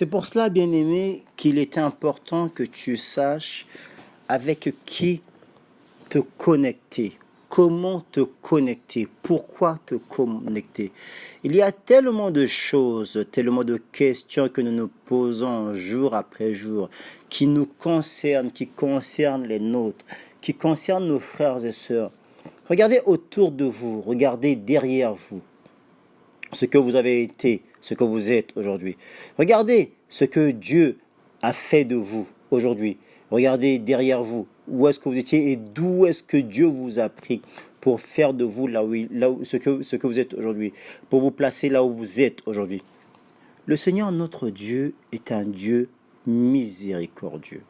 C'est pour cela, bien-aimé, qu'il est important que tu saches avec qui te connecter, comment te connecter, pourquoi te connecter. Il y a tellement de choses, tellement de questions que nous nous posons jour après jour, qui nous concernent, qui concernent les nôtres, qui concernent nos frères et sœurs. Regardez autour de vous, regardez derrière vous, ce que vous avez été, ce que vous êtes aujourd'hui. Regardez ce que Dieu a fait de vous aujourd'hui. Regardez derrière vous, où est-ce que vous étiez et d'où est-ce que Dieu vous a pris pour faire de vous ce que vous êtes aujourd'hui, pour vous placer là où vous êtes aujourd'hui. Le Seigneur notre Dieu est un Dieu miséricordieux,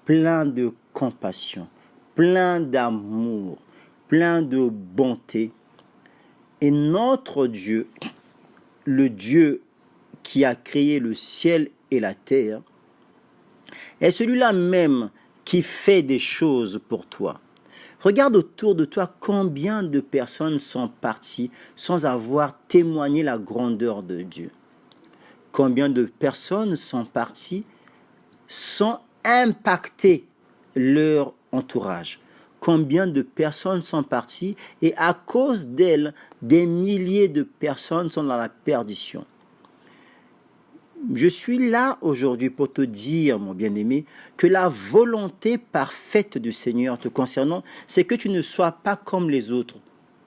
plein de compassion, plein d'amour, plein de bonté. Et notre Dieu, le Dieu qui a créé le ciel et la terre, est celui-là même qui fait des choses pour toi. Regarde autour de toi combien de personnes sont parties sans avoir témoigné la grandeur de Dieu. Combien de personnes sont parties sans impacter leur entourage. Combien de personnes sont parties et à cause d'elles, des milliers de personnes sont dans la perdition. Je suis là aujourd'hui pour te dire, mon bien-aimé, que la volonté parfaite du Seigneur te concernant, c'est que tu ne sois pas comme les autres.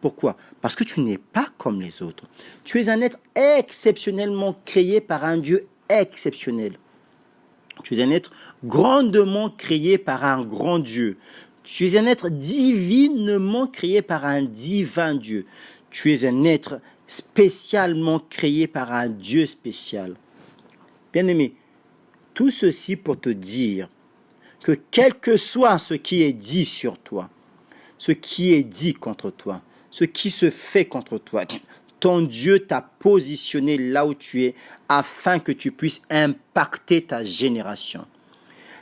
Pourquoi? Parce que tu n'es pas comme les autres. Tu es un être exceptionnellement créé par un Dieu exceptionnel. Tu es un être grandement créé par un grand Dieu. Tu es un être divinement créé par un divin Dieu. Tu es un être spécialement créé par un Dieu spécial. Bien-aimé, tout ceci pour te dire que quel que soit ce qui est dit sur toi, ce qui est dit contre toi, ce qui se fait contre toi, ton Dieu t'a positionné là où tu es afin que tu puisses impacter ta génération.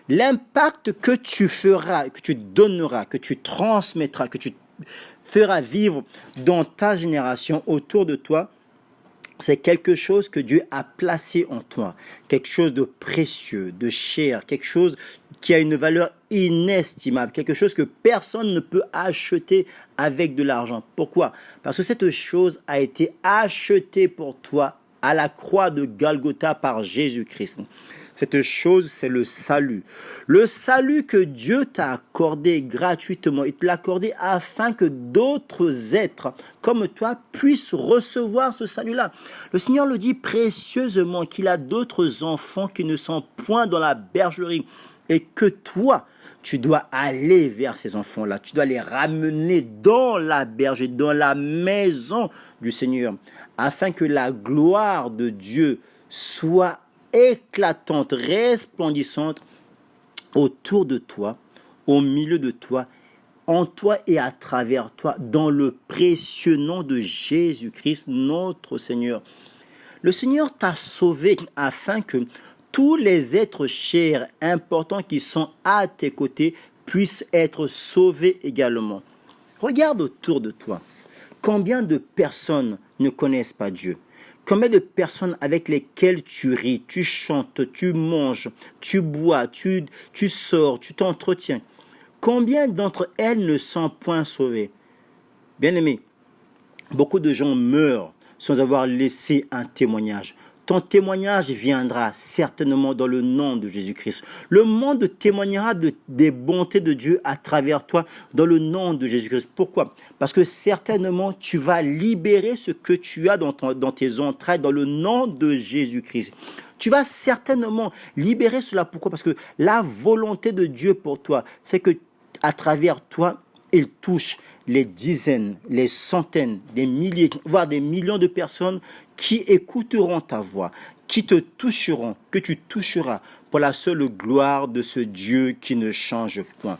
L'impact que tu feras, que tu donneras, que tu transmettras, que tu feras vivre dans ta génération autour de toi, c'est quelque chose que Dieu a placé en toi, quelque chose de précieux, de cher, quelque chose qui a une valeur inestimable, quelque chose que personne ne peut acheter avec de l'argent. Pourquoi? Parce que cette chose a été achetée pour toi à la croix de Golgotha par Jésus-Christ. Cette chose, c'est le salut. Le salut que Dieu t'a accordé gratuitement. Il te l'a accordé afin que d'autres êtres comme toi puissent recevoir ce salut-là. Le Seigneur le dit précieusement qu'il a d'autres enfants qui ne sont point dans la bergerie et que toi, tu dois aller vers ces enfants-là. Tu dois les ramener dans la bergerie, dans la maison du Seigneur, afin que la gloire de Dieu soit éclatante, resplendissante autour de toi, au milieu de toi, en toi et à travers toi, dans le précieux nom de Jésus-Christ, notre Seigneur. Le Seigneur t'a sauvé afin que tous les êtres chers, importants qui sont à tes côtés, puissent être sauvés également. Regarde autour de toi. Combien de personnes ne connaissent pas Dieu? Combien de personnes avec lesquelles tu ris, tu chantes, tu manges, tu bois, tu sors, tu t'entretiens? Combien d'entre elles ne sont point sauvées? Bien-aimé, beaucoup de gens meurent sans avoir laissé un témoignage. Ton témoignage viendra certainement dans le nom de Jésus-Christ. Le monde témoignera des bontés de Dieu à travers toi dans le nom de Jésus-Christ. Pourquoi? Parce que certainement tu vas libérer ce que tu as dans tes entrailles dans le nom de Jésus-Christ. Tu vas certainement libérer cela. Pourquoi? Parce que la volonté de Dieu pour toi, c'est que à travers toi, il touche les dizaines, les centaines, des milliers, voire des millions de personnes qui écouteront ta voix, qui te toucheront, que tu toucheras pour la seule gloire de ce Dieu qui ne change point.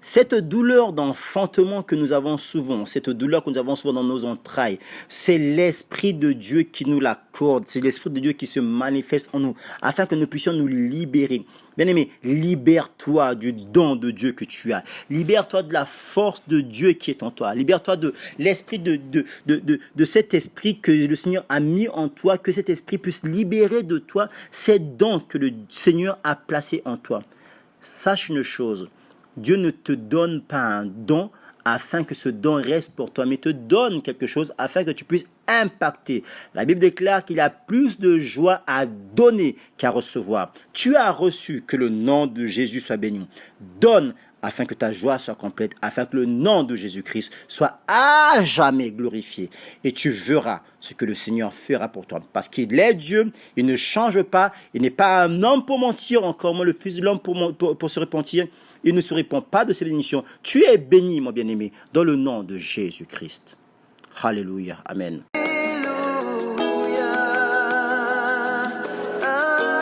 Cette douleur d'enfantement que nous avons souvent, cette douleur que nous avons souvent dans nos entrailles, c'est l'Esprit de Dieu qui nous l'accorde, c'est l'Esprit de Dieu qui se manifeste en nous, afin que nous puissions nous libérer. Bien-aimé, libère-toi du don de Dieu que tu as. Libère-toi de la force de Dieu qui est en toi. Libère-toi de l'esprit de cet esprit que le Seigneur a mis en toi, que cet esprit puisse libérer de toi ces dons que le Seigneur a placés en toi. Sache une chose. Dieu ne te donne pas un don afin que ce don reste pour toi, mais te donne quelque chose afin que tu puisses impacter. La Bible déclare qu'il y a plus de joie à donner qu'à recevoir. Tu as reçu, que le nom de Jésus soit béni. Donne afin que ta joie soit complète, afin que le nom de Jésus-Christ soit à jamais glorifié. Et tu verras ce que le Seigneur fera pour toi. Parce qu'il est Dieu, il ne change pas, il n'est pas un homme pour mentir, encore moins le Fils de l'homme pour se repentir. Il ne se répand pas de ses bénédictions. Tu es béni, mon bien-aimé, dans le nom de Jésus-Christ. Alléluia. Amen.